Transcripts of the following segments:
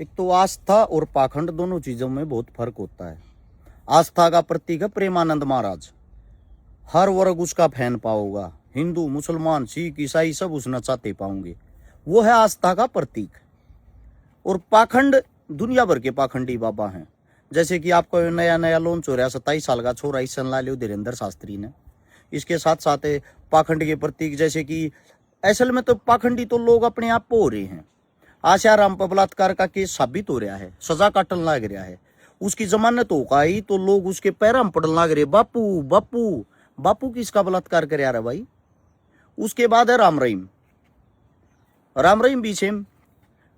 एक तो आस्था और पाखंड दोनों चीजों में बहुत फर्क होता है। आस्था का प्रतीक है प्रेमानंद महाराज, हर वर्ग उसका फैन पाओगा, हिंदू मुसलमान सिख ईसाई सब उस नचाते पाओगे, वो है आस्था का प्रतीक। और पाखंड दुनिया भर के पाखंडी बाबा हैं, जैसे कि आपको नया नया लॉन्च हो रहा है 27 साल का छोरा ईसन लालियो धीरेन्द्र शास्त्री ने। इसके साथ साथ पाखंड के प्रतीक जैसे कि असल में तो पाखंडी तो लोग अपने आप हो रहे हैं। आशाराम पर बलात्कार का केस साबित हो रहा है, सजा काटन लग रहा है, उसकी जमानत हो गई तो लोग उसके पैरों में पड़न लग रहे, बापू बापू बापू किसका बलात्कार करे यार भाई। उसके बाद है राम रहीम भी सेम,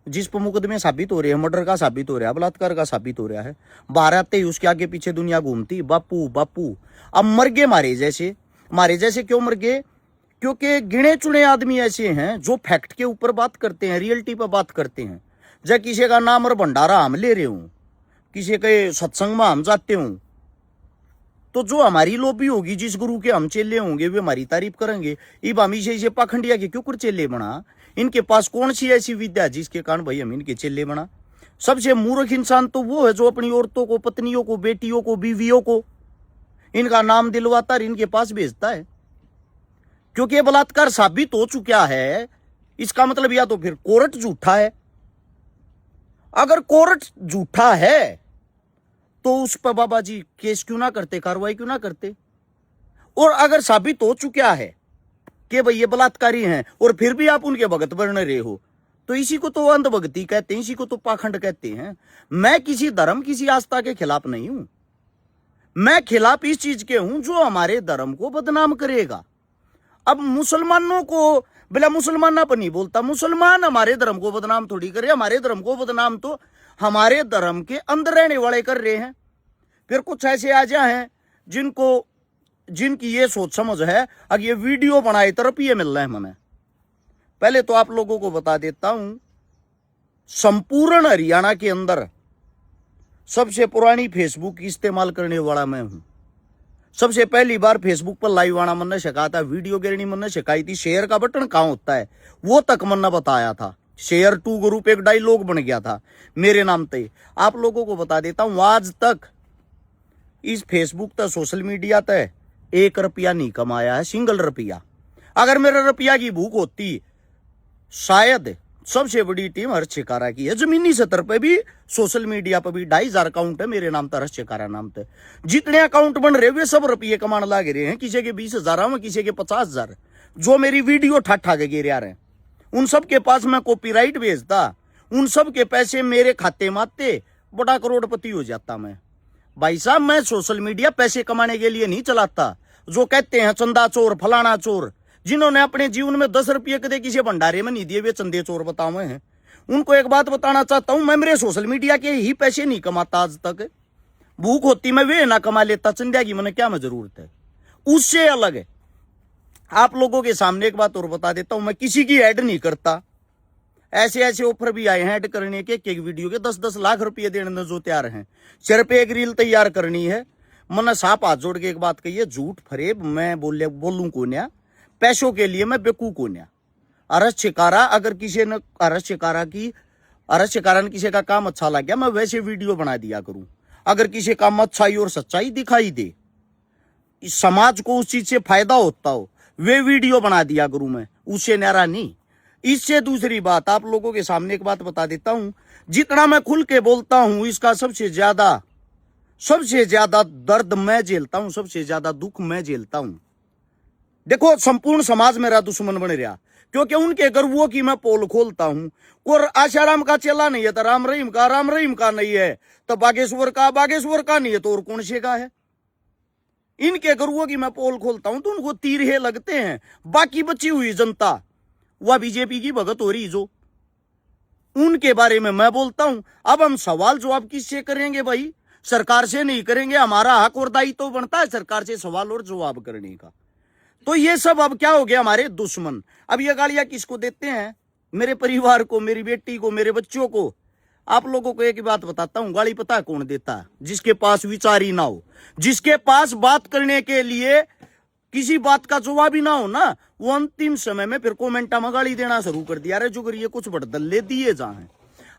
जिस पर मुकदमे साबित हो रहे हैं, मर्डर का साबित हो रहा है, बलात्कार का साबित हो रहा है, बाहर आते ही उसके आगे पीछे दुनिया घूमती, बापू बापू। अब मर गए मारे जैसे क्यों मर गए? क्योंकि गिने चुने आदमी ऐसे हैं जो फैक्ट के ऊपर बात करते हैं, रियलिटी पर बात करते हैं। जब किसी का नाम और भंडारा हम ले रहे हूं, किसी के सत्संग में हम जाते हूं, तो जो हमारी लोबी होगी, जिस गुरु के हम चेले होंगे, वे हमारी तारीफ करेंगे। इब हम इसे पाखंडिया के क्यों कर चेले बना? इनके पास कौन सी ऐसी विद्या जिसके कारण भाई हम इनके चेले बना? सबसे मूर्ख इंसान तो वो है जो अपनी औरतों को, पत्नियों को, बेटियों को, बीवियों को इनका नाम दिलवाता और इनके पास भेजता है। क्योंकि ये बलात्कार साबित हो चुका है, इसका मतलब या तो फिर कोर्ट झूठा है। अगर कोर्ट झूठा है तो उस पर बाबा जी केस क्यों ना करते, कार्रवाई क्यों ना करते? और अगर साबित हो चुका है कि भाई ये बलात्कारी हैं और फिर भी आप उनके भगत बन रहे हो, तो इसी को तो अंधभक्ति कहते हैं, इसी को तो पाखंड कहते हैं। मैं किसी धर्म, किसी आस्था के खिलाफ नहीं हूं, मैं खिलाफ इस चीज के हूं जो हमारे धर्म को बदनाम करेगा। अब मुसलमानों को बिला मुसलमान ना पर नहीं बोलता, मुसलमान हमारे धर्म को बदनाम थोड़ी करे, हमारे धर्म को बदनाम तो हमारे धर्म के अंदर रहने वाले कर रहे हैं। फिर कुछ ऐसे आजा हैं जिनकी ये सोच समझ है, अगर ये वीडियो बनाए तरफ ये मिल रहा है हमें। पहले तो आप लोगों को बता देता हूं, संपूर्ण हरियाणा के अंदर सबसे पुरानी फेसबुक इस्तेमाल करने वाला मैं हूं। सबसे पहली बार फेसबुक पर लाइव आना मन ने सिखाया था, वीडियो गिरनी मन ने सिखाई थी, शेयर का बटन कहां होता है वो तक मन ने बताया था। शेयर टू ग्रुप एक डायलॉग बन गया था मेरे नाम पे। आप लोगों को बता देता हूं, आज तक इस फेसबुक तक, सोशल मीडिया तक 1 रुपया नहीं कमाया है, सिंगल रुपया। अगर मेरे रुपया की भूख होती, शायद सबसे बड़ी टीम हर्ष चिकारा की है। जमीनी सतर पे भी, सोशल मीडिया पर भी 2500 अकाउंट है मेरे नाम पर, हर्ष चिकारा नाम पे। जितने अकाउंट बन रहे वे सब रुपये कमाने लग रहे हैं, किसी के 20,000 में, किसी के 50,000। जो मेरी वीडियो ठाठा के गिर रहे हैं उन सब के पास मैं कॉपीराइट भेजता, उन सब के पैसे मेरे खाते में आते, बड़ा करोड़पति हो जाता मैं। भाई साहब, मैं सोशल मीडिया पैसे कमाने के लिए नहीं चलाता। जो कहते हैं चंदा चोर, फलाना चोर, जिन्होंने अपने जीवन में 10 रुपये कदे किसी भंडारे में नहीं दिए, वे चंदे चोर बताओ हैं। उनको एक बात बताना चाहता हूं, मैं मेरे सोशल मीडिया के ही पैसे नहीं कमाता आज तक। भूख होती मैं वे ना कमा लेता, चंदा की मैंने क्या में जरूरत है। उससे अलग है, आप लोगों के सामने एक बात और बता देता हूं, मैं किसी की ऐड नहीं करता। ऐसे ऐसे ऑफर भी आए हैं ऐड करने के, एक वीडियो के 10-10 लाख रुपये देने जो तैयार हैं। सिर्फ एक रील तैयार करनी है। मैंने साफ हाथ जोड़ के एक बात कही है, झूठ फरेब मैं बोलूं कोन्या, पैसों के लिए मैं बेकू कोन्या। हर्ष चिकारा, अगर किसी ने हर्ष चिकारा ने किसी का काम अच्छा लग गया, मैं वैसे वीडियो बना दिया करूं। अगर किसी का अच्छाई और सच्चाई दिखाई दे, समाज को उस चीज से फायदा होता हो, वे वीडियो बना दिया करूं मैं, उससे न्यारा नहीं। इससे दूसरी बात, आप लोगों के सामने एक बात बता देता हूं, जितना मैं खुल के बोलता हूं, इसका सबसे ज्यादा दर्द मैं झेलता हूं, सबसे ज्यादा दुख मैं झेलता हूं। देखो, संपूर्ण समाज मेरा दुश्मन बन रहा, क्योंकि उनके गर्वों की मैं पोल खोलता हूं। और आशाराम का चेला नहीं है तो राम रहीम का नहीं है तो बागेश्वर का नहीं है तो और कौन से का है। इनके गर्वों की मैं पोल खोलता हूं तो उनको तीर हे लगते हैं। बाकी बची हुई जनता वह बीजेपी की भगत हो रही, जो उनके बारे में मैं बोलता हूं। अब हम सवाल जवाब किससे करेंगे भाई? सरकार से नहीं करेंगे। हमारा हक और दायित्व तो बनता है सरकार से सवाल और जवाब करने का। तो ये सब अब क्या हो गया, हमारे दुश्मन। अब ये गालियां किसको देते हैं? मेरे परिवार को, मेरी बेटी को, मेरे बच्चों को। आप लोगों को एक बात बताता हूं, गाली पता है कौन देता है? जिसके पास विचार ही ना हो, जिसके पास बात करने के लिए किसी बात का जवाब ही ना हो ना, वो अंतिम समय में फिर कमेंटा में गाली देना शुरू कर दिया। अरे जो करिए कुछ बड़दल्ले दिए जाए।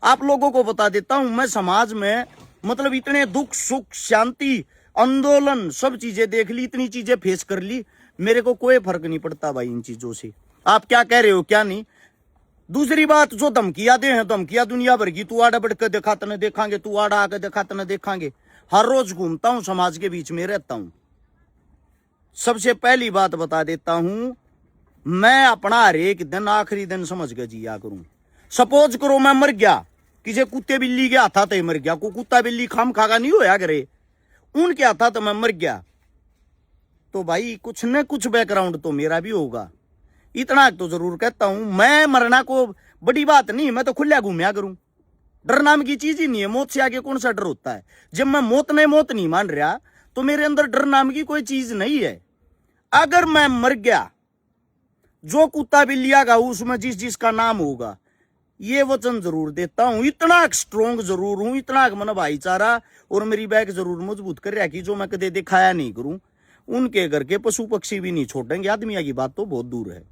आप लोगों को बता देता हूं, मैं समाज में मतलब इतने दुख सुख शांति आंदोलन सब चीजें देख ली, इतनी चीजें फेस कर ली, मेरे को कोई फर्क नहीं पड़ता भाई इन चीजों से। आप क्या कह रहे हो क्या नहीं। दूसरी बात, जो धमकियां दे हैं, धमकियां दुनिया भर की, तू आड़ा बढ़ के देखा तने देखांगे, तू आड़ा आके देखा तने देखांगे। हर रोज घूमता हूं, समाज के बीच में रहता हूं। सबसे पहली बात बता देता हूं, मैं अपना हर एक दिन आखिरी दिन समझ के जिया करूं। सपोज करो मैं मर गया, किसी कुत्ते बिल्ली के हाथा तो मर गया, को कुत्ता बिल्ली खाम खागा नहीं होया करे, उनके हाथा तो मैं मर गया, तो भाई कुछ न कुछ बैकग्राउंड तो मेरा भी होगा। इतना तो जरूर कहता हूं, मैं मरना को बड़ी बात नहीं, मैं तो खुला घूमया करूं। डर नाम की चीज ही नहीं है, मौत से आगे कौन सा डर होता है। जब मैं मौत नहीं मान रहा तो मेरे अंदर डर नाम की कोई चीज नहीं है। अगर मैं मर गया, जो कुत्ता बिल्लिया का उसमें जिस जिसका नाम होगा, ये वचन जरूर देता हूं। इतना स्ट्रोंग जरूर हूं, इतना मन भाईचारा और मेरी बैक जरूर मजबूत कर रहा कि जो मैं कदे दिखाया नहीं करूं। उनके घर के पशु पक्षी भी नहीं छोड़ेंगे, आदमिया की बात तो बहुत दूर है।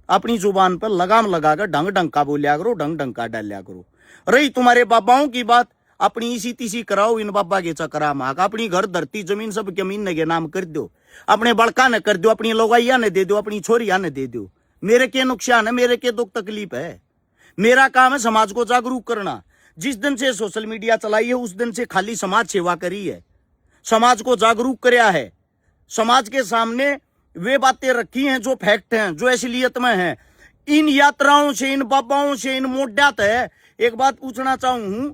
अपनी जुबान पर लगाम लगाकर ढंग ढंग का बोलिया करो, ढंग ढंग का डालिया करो। रही तुम्हारे बाबाओं की बात, अपनी इसी तीसी कराओ इन बाबा के चक्रा माक। अपनी घर धरती जमीन सब जमीन के नाम कर दो, अपने बड़का ने कर दो, अपनी लोगाइया ने दे दो, अपनी छोरिया ने दे दो। मेरे के नुकसान है, मेरे के दुख तकलीफ है। मेरा काम है समाज को जागरूक करना। जिस दिन से सोशल मीडिया चलाई है उस दिन से खाली समाज सेवा करी है, समाज को जागरूक कराया है, समाज के सामने वे बातें रखी हैं जो फैक्ट हैं, जो असलियत में हैं। इन यात्राओं से, इन बाबाओं से, इन मोड्यात है। एक बात पूछना चाहूं,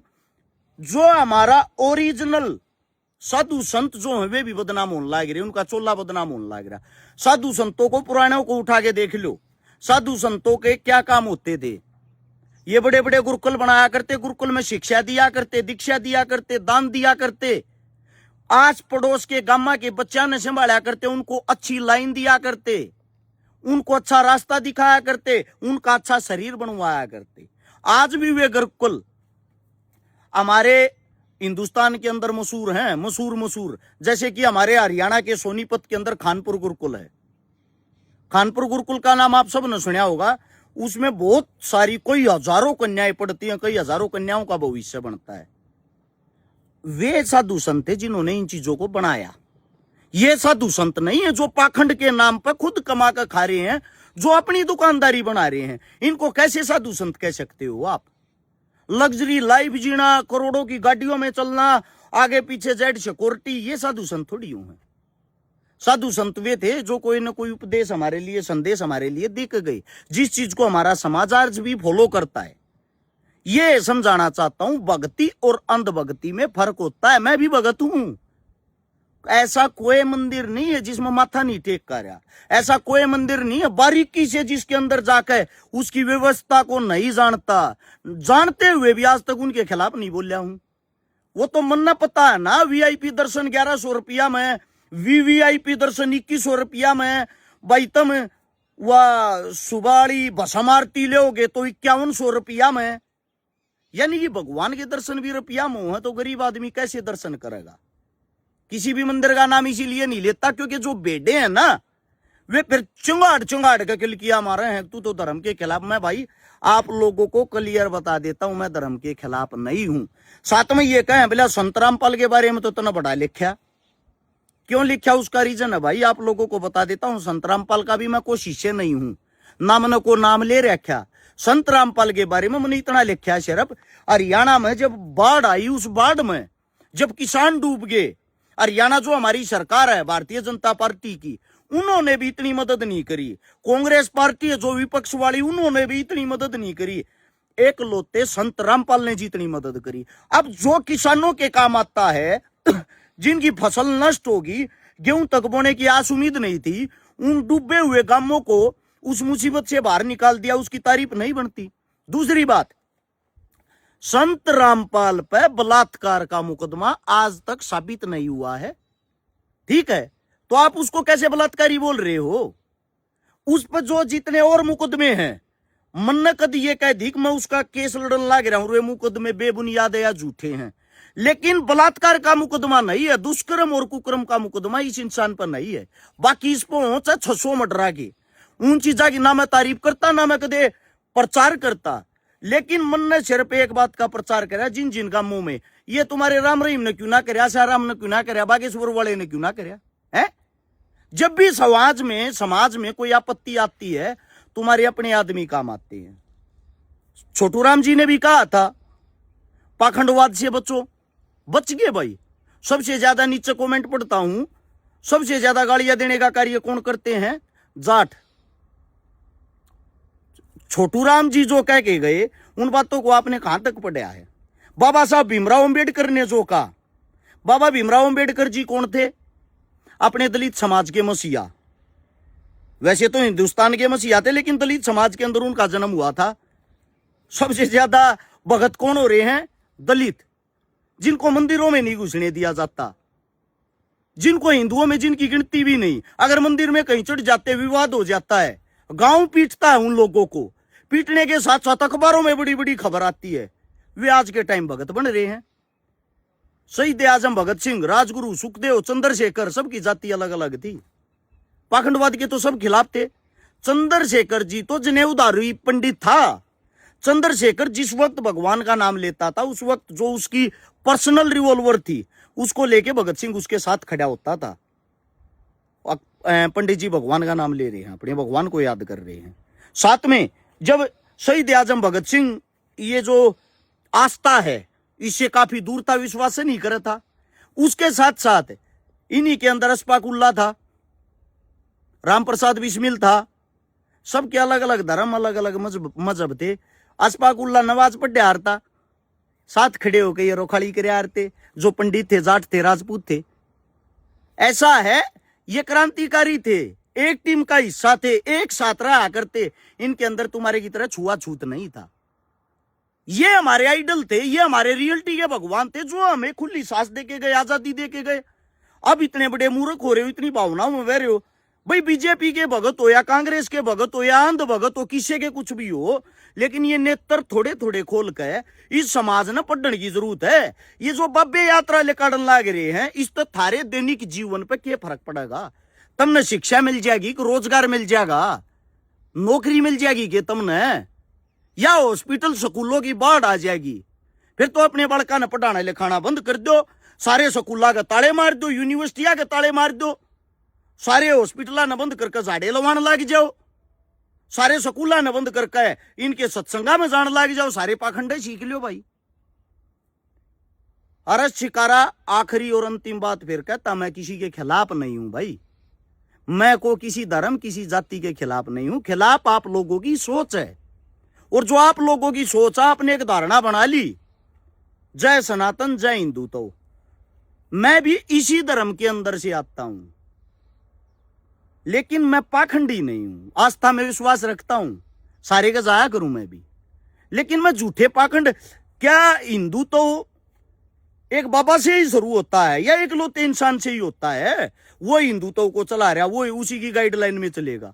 जो हमारा ओरिजिनल साधु संत जो है वे भी बदनाम होने लग रहे, उनका चोला बदनाम होने लग रहा। साधु संतों को, पुराणों को उठा के देख लो, साधु संतों के क्या काम होते थे। ये बड़े बड़े गुरुकुल बनाया करते, गुरुकुल में शिक्षा दिया करते, दीक्षा दिया करते, दान दिया करते, आस पड़ोस के गामा के बच्चा ने संभाला करते, उनको अच्छी लाइन दिया करते, उनको अच्छा रास्ता दिखाया करते, उनका अच्छा शरीर बनवाया करते। आज भी वे गुरुकुल हमारे हिंदुस्तान के अंदर मशहूर हैं, मशहूर। जैसे कि हमारे हरियाणा के सोनीपत के अंदर खानपुर गुरुकुल है। खानपुर गुरुकुल का नाम आप सब ने सुना होगा। उसमें बहुत सारी, कोई हजारों कन्याएं पढ़ती हैं, कई हजारों कन्याओं का भविष्य बनता है। वे साधु संत है जिन्होंने इन चीजों को बनाया। ये साधु संत नहीं है जो पाखंड के नाम पर खुद कमा कर खा रहे हैं, जो अपनी दुकानदारी बना रहे हैं। इनको कैसे साधु संत कह सकते हो आप। लग्जरी लाइफ जीना, करोड़ों की गाड़ियों में चलना, आगे पीछे जेड सिक्योरिटी, ये साधु संत थोड़ी हैं। साधु संत वे थे जो कोई ना कोई उपदेश हमारे लिए, संदेश हमारे लिए दे के गए, जिस चीज को हमारा समाज आज भी फॉलो करता है। ये समझाना चाहता हूं, भक्ति और अंधभक्ति में फर्क होता है। मैं भी भगत हूं। ऐसा कोई मंदिर नहीं है जिसमें माथा नहीं टेक कर रहा, ऐसा कोई मंदिर नहीं है बारीकी से जिसके अंदर जाकर उसकी व्यवस्था को नहीं जानता। जानते हुए भी आज तक उनके खिलाफ नहीं बोलिया हूं। वो तो मन पता है ना, वीआईपी दर्शन 1100 रुपया में, वीवीआईपी दर्शन 2100 रुपया में। भाई तुम वह सुबाड़ी भसम आरती लोगे तो 5100 रुपया में। यानी कि भगवान के दर्शन भी रुपया में है तो गरीब आदमी कैसे दर्शन करेगा। किसी भी मंदिर का नाम इसीलिए नहीं लेता क्योंकि जो बेडे हैं ना, वे फिर चुंगाड़ के किलकिया मारे हैं, तू तो धर्म के खिलाफ। मैं भाई आप लोगों को क्लियर बता देता हूं, मैं धर्म के खिलाफ नहीं हूं। साथ में ये कहें बोला संत रामपाल के बारे में तो इतना बड़ा लिखा, क्यों लिखा उसका रीजन है भाई आप लोगों को बता देता हूं। संत रामपाल का भी मैं कोई शिष्य नहीं हूं, ना मैंने को नाम ले रखा। संत रामपाल के बारे में मैंने इतना लिखा, सिर्फ हरियाणा में जब बाढ़ आई, उस बाढ़ में जब किसान डूब गए, हरियाणा जो हमारी सरकार है भारतीय जनता पार्टी की, उन्होंने भी इतनी मदद नहीं करी। कांग्रेस पार्टी है जो विपक्ष वाली, उन्होंने भी इतनी मदद नहीं करी। एक लोते संत रामपाल ने जितनी मदद करी। अब जो किसानों के काम आता है, जिनकी फसल नष्ट होगी, गेहूं तक बोने की आस उम्मीद नहीं थी, उन डूबे हुए गांवों को उस मुसीबत से बाहर निकाल दिया, उसकी तारीफ नहीं बनती। दूसरी बात, संत रामपाल पे बलात्कार का मुकदमा आज तक साबित नहीं हुआ है, ठीक है, तो आप उसको कैसे बलात्कारी बोल रहे हो। उस पर जो जितने और मुकदमे हैं, मन कद ये कह दी कि मैं उसका केस लड़न लग रहा हूं, वे मुकदमे बेबुनियाद या झूठे हैं, लेकिन बलात्कार का मुकदमा नहीं है, दुष्कर्म और कुकर्म का मुकदमा इस इंसान पर नहीं है। बाकी इस पर 600 मर्डरा की उन चीजा की ना मैं तारीफ करता, ना मैं कदे प्रचार करता, लेकिन मन ने सिर्फ एक बात का प्रचार करा, जिन जिन का मुंह में ये तुम्हारे राम रहीम ने क्यों ना करया, शाहराम ने क्यों ना करया, बागेश्वर वाले ने क्यों ना करया है। जब भी समाज में कोई आपत्ति आती है, तुम्हारे अपने आदमी काम आते हैं। छोटू राम जी ने भी कहा था पाखंडवाद से बचो, बच गए भाई। सबसे ज्यादा नीचे कमेंट पढ़ता हूं, सबसे ज्यादा गालियां देने का कार्य कौन करते हैं? जाट। छोटू राम जी जो कह के गए, उन बातों को आपने कहां तक पढ़ा है? बाबा साहब भीमराव अंबेडकर ने जो कहा, बाबा भीमराव अंबेडकर जी कौन थे? अपने दलित समाज के मसीहा। वैसे तो हिंदुस्तान के मसीहा थे, लेकिन दलित समाज के अंदर उनका जन्म हुआ था। सबसे ज्यादा भगत कौन हो रहे हैं? दलित, जिनको मंदिरों में नहीं घुसने दिया जाता, जिनको हिंदुओं में जिनकी गिनती भी नहीं। अगर मंदिर में कहीं चढ़ जाते विवाद हो जाता है, गांव पीटता है उन लोगों को। पीटने के साथ साथ अखबारों में बड़ी बड़ी खबर आती है। वे आज के टाइम भगत बन रहे हैं। शहीद आजम भगत सिंह, राजगुरु, सुखदेव, चंद्रशेखर, सबकी जाति अलग अलग थी। पाखंडवाद के तो सब खिलाफ थे। चंद्रशेखर जी तो जनेऊधारी पंडित था। चंद्रशेखर जिस वक्त भगवान का नाम लेता था, उस वक्त जो उसकी पर्सनल रिवॉल्वर थी, उसको लेके भगत सिंह उसके साथ खड़ा होता था। पंडित जी भगवान का नाम ले रहे हैं, अपने भगवान को याद कर रहे हैं। साथ में जब शहीद आजम भगत सिंह ये जो आस्था है, इससे काफी दूर था, विश्वास नहीं कर था। उसके साथ साथ इन्हीं के अंदर अशफाक उल्लाह था, राम प्रसाद बिस्मिल था। सबके अलग अलग धर्म, अलग अलग मजहब थे। अशफाक उल्लाह नवाज पढ़ियार था, साथ खड़े होकर ये रोखाड़ी कर थे। जो पंडित थे, जाट थे, राजपूत थे। ऐसा है, ये क्रांतिकारी थे, एक टीम का हिस्सा थे, एक साथ रहा करते। इनके अंदर तुम्हारे की तरह छुआछूत नहीं था। ये हमारे आइडल थे, ये हमारे रियलिटी के भगवान थे, जो हमें खुली सांस देके गए, आजादी देके गए। अब इतने बड़े मूर्ख हो रहे हो, इतनी भावनाओं में बह रहे हो। भाई बीजेपी के भगत हो या कांग्रेस के भगत हो या अंध भगत हो, किसी के कुछ भी हो, लेकिन ये नेत्र थोड़े थोड़े खोल के इस समाज ने पढ़ने की जरूरत है। ये जो बब्बे यात्रा लेकर लाग रहे हैं, इस तो थारे दैनिक जीवन पे क्या फर्क पड़ेगा? तुमने शिक्षा मिल जाएगी कि रोजगार मिल जाएगा, नौकरी मिल जाएगी कि तुमने, या हॉस्पिटल स्कूलों की बाढ़ आ जाएगी? फिर तो अपने बड़का ने पढ़ाना लिखाना बंद कर दो, सारे स्कूलों के ताले मार दो, यूनिवर्सिटियां के ताले मार दो, सारे हॉस्पिटल न बंद करके झाड़े लवान लग जाओ, सारे स्कूल न बंद करके इनके सत्संगा में जान लग जाओ, सारे पाखंडे सीख लो भाई। अरस शिकारा आखिरी और अंतिम बात फिर कहता, मैं किसी के खिलाफ नहीं हूं भाई। मैं को किसी धर्म, किसी जाति के खिलाफ नहीं हूं। खिलाफ आप लोगों की सोच है, और जो आप लोगों की सोच आपने एक धारणा बना ली, जय सनातन जय हिंदू, तो मैं भी इसी धर्म के अंदर से आता हूं, लेकिन मैं पाखंडी नहीं हूं। आस्था में विश्वास रखता हूं, सारे का जाया करूं मैं भी, लेकिन मैं झूठे पाखंड। क्या हिंदू तो एक बाबा से ही शुरू होता है या एक लौते इंसान से ही होता है? वो हिंदुत्व को चला रहा, वो उसी की गाइडलाइन में चलेगा।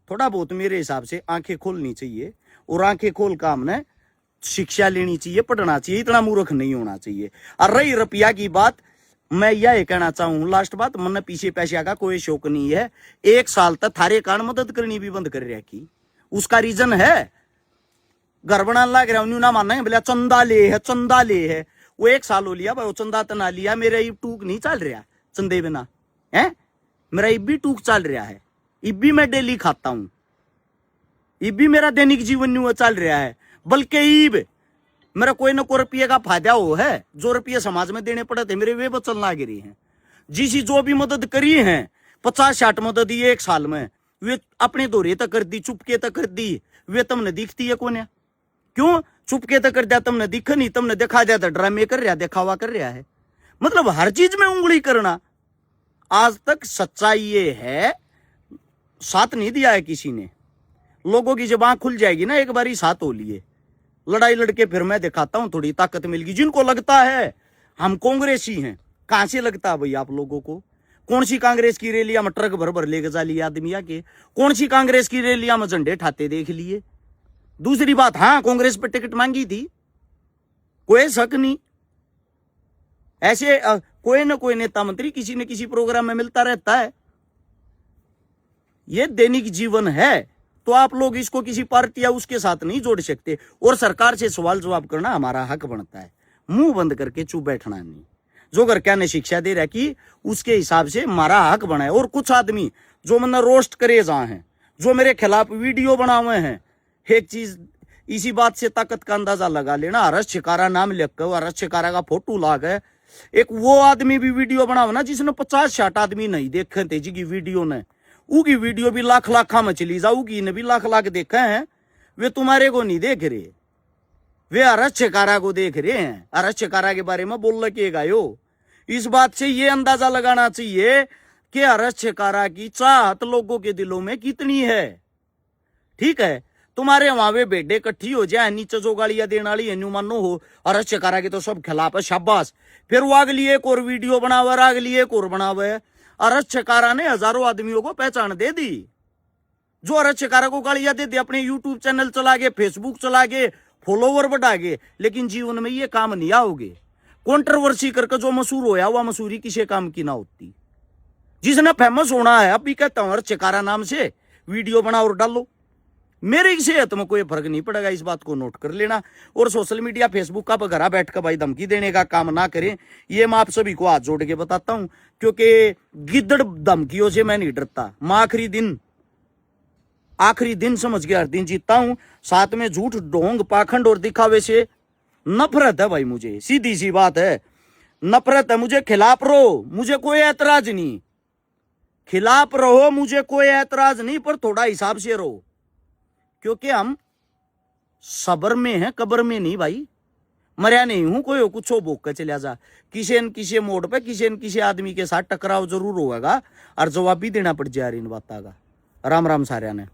थोड़ा बहुत मेरे हिसाब से आंखें खोलनी चाहिए, और आंखें खोल का हमने शिक्षा लेनी चाहिए, पढ़ना चाहिए, इतना मूर्ख नहीं होना चाहिए। और रही रुपया की बात, मैं यह कहना चाहूं लास्ट बात, मन पीछे पैसे का कोई शौक नहीं है। 1 साल तक थारे कान मदद करनी भी बंद कर रखी। उसका रीजन है, घर बनाने लग रहा हूं ना, माना बोला चंदा ले है, चंदा ले है। वो 1 साल हो लिया भाई, वो चंदा तो ना लिया, मेरा ये टूक नहीं चल रहा चंदे बिना है, मेरा इब भी टूक चल रहा है, इब भी मैं डेली खाता हूं, इब भी मेरा दैनिक जीवन नहीं चल रहा है। बल्कि ईब मेरा कोई ना कोई रुपये का फायदा हो है, जो रुपये समाज में देने पड़े थे मेरे वे बचन लाग रही हैं। जिसी जो भी मदद करी है, 50-60 मदद ये 1 साल में, वे अपने दौरे तक कर दी, चुपके तक कर दी। वे तुमने दिखती है कौन है? क्यों चुपके तक कर दिया? तुमने दिख नहीं, तुमने दिखा दिया तो ड्रामे कर रहा, दिखावा कर रहा है। मतलब हर चीज में उंगली करना। आज तक सच्चाई ये है, साथ नहीं दिया है किसी ने। लोगों की जब आंख खुल जाएगी ना, एक बारी साथ हो लिए, लड़ाई लड़के फिर मैं दिखाता हूं थोड़ी ताकत मिलगी। जिनको लगता है हम कांग्रेसी हैं, कहां से लगता है भाई आप लोगों को? कौन सी कांग्रेस की रैलियां में ट्रक भर भर लेके जा लिए आदमी आके? कौन सी कांग्रेस की रैलियां में झंडे ठाते देख लिए? दूसरी बात, हाँ कांग्रेस पर टिकट मांगी थी, कोई शक नहीं। ऐसे कोई ना कोई नेता मंत्री किसी न किसी प्रोग्राम में मिलता रहता है। ये दैनिक जीवन है, तो आप लोग इसको किसी पार्टी या उसके साथ नहीं जोड़ सकते। और सरकार से सवाल जवाब करना हमारा हक बनता है, मुंह बंद करके चुप बैठना नहीं। जो घर क्या ने शिक्षा दे रहा कि उसके हिसाब से हमारा हक बना है। और कुछ आदमी जो मैंने रोस्ट करे जा हैं, जो मेरे खिलाफ वीडियो बनाए हैं, एक चीज इसी बात से ताकत का अंदाजा लगा लेना, हरस शिकारा नाम लिख कर हरस शिकारा का फोटो ला गए, एक वो आदमी भी वीडियो बनाओ ना जिसने 50-60 आदमी नहीं देखे थे जी की वीडियो ने, उगी वीडियो भी लाख लाखा में चली जाऊगी, ने भी लाख लाख देखे हैं, वे तुम्हारे को नहीं देख रहे, वे हरस शिकारा को देख रहे हैं। हरस शिकारा के बारे में बोल के गायो। इस बात से ये अंदाजा लगाना चाहिए कि हरस शिकारा की चाहत लोगों के दिलों में कितनी है। ठीक है, तुम्हारे वहां वे बेटे इकट्ठी हो जाए, नीचे जो गालियां देने वाली है मानो हो हरस शिकारा के तो सब खिलाफ है, शाबाश। फिर वो अगली एक और वीडियो बनावे, अगली एक और बनावे। हरस शिकारा ने हजारों आदमियों को पहचान दे दी। जो हरस शिकारा को गालियां दे दी, अपने यूट्यूब चैनल चला गए, फेसबुक चला गए, फॉलोवर बढ़ा गए, लेकिन जीवन में ये काम नहीं आओगे। कंट्रोवर्सी करके जो मशहूर होया हुआ मशहूरी किसी काम की ना होती। जिसने फेमस होना है, अभी कहता हूं हरस शिकारा नाम से वीडियो बनाओ और डालो, मेरी सेहत में कोई फर्क नहीं पड़ेगा। इस बात को नोट कर लेना। और सोशल मीडिया फेसबुक का घर बैठकर भाई धमकी देने का काम ना करें, ये मैं आप सभी को हाथ जोड़ के बताता हूं, क्योंकि गिद्दड़ धमकियों से मैं नहीं डरता। मैं आखिरी दिन समझ के हर दिन जीतता हूं। साथ में झूठ, ढोंग, पाखंड और दिखावे से नफरत है भाई, मुझे सीधी सी बात है, नफरत है। मुझे खिलाफ रहो, मुझे कोई ऐतराज नहीं, खिलाफ रहो, मुझे कोई ऐतराज नहीं, पर थोड़ा हिसाब से रहो, क्योंकि हम सबर में हैं, कब्र में नहीं भाई। मरिया नहीं हूं, कोई कुछ हो भोग के चला जा। किसी न किसी मोड़ पे किसी न किसी आदमी के साथ टकराव जरूर होगा और जवाब भी देना पड़ जाए इन बातों का। राम राम साਰਿਆਂ ने।